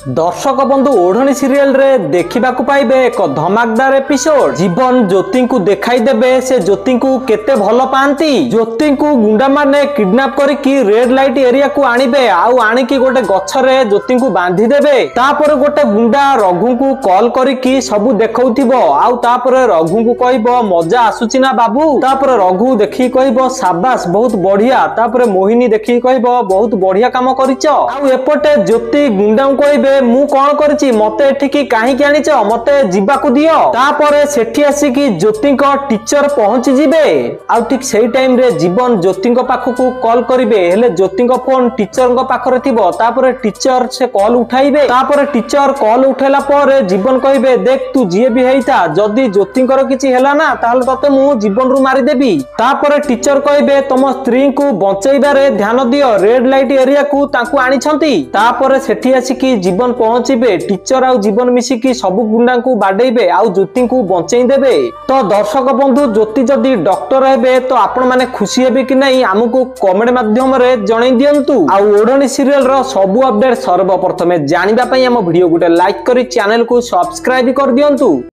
दर्शक बंधु ओढ़णी सीरियल रे देखा पाइबे एक धमाकदार एपिसोड। जीवन ज्योति को देखाई देबे से ज्योति को केते भल पाती। ज्योति को गुंडा माने किडनैप करके रेड लाइट एरिया को आनिबे आउ आनिकी गोटे गछरे ज्योति को बांधी देबे। तापर गोटे गुंडा रघु को कॉल करके सब देखौथिबो आउ तापर रघु को कहबो मजा आसुची ना बाबू। तापर रघु देखि कहबो शाबाश बहुत बढ़िया। तापर मोहिनी देखि कहबो बहुत बढ़िया काम करिच। आउ एपटे ज्योति गुंडा को कहबे मु कौन करछि मते एठिकी काहीकि आनिच मते जिबाकु दियो। तापरे सेठी आसिकी ज्योतिंको टीचर पहुंची जिबे आउ ठीक सेही टाइम रे जीवन ज्योतिंको पाखकु कॉल करिवे हेले ज्योतिंको फोन टीचरको पाखरे थिबो। तापरे टीचर से कॉल उठाइबे। तापरे टीचर कॉल उठैला परे जीवन कहिबे देख तू जिए भी हेइता जदी ज्योतिंकर किछि हेला ना ताहले तते मु जीवन रु मारी देबी। तापरे टीचर कहिबे तम स्त्री को बंचैबारे ध्यान दियो रेड लाइट एरिया को तांकु आनिछंती। तापरे सेठी आसिकी जीवन पहुंचीबे टीचर आउ जीवन मिसिकी सबु गुंडा को बाडेइबे आउ ज्योति को बंचेई देबे। तो दर्शक बंधु ज्योति जदी डॉक्टर हेबे तो आपण माने खुशी हेबे कि नहीं हमकु कमेंट माध्यम रे जणाई दियंतु। आउ ओढ़णी सीरियल रो सबु अपडेट सर्वप्रथमे जानिबा पई हम वीडियो गुटे लाइक करी चैनल को सब्सक्राइब कर दियंतु।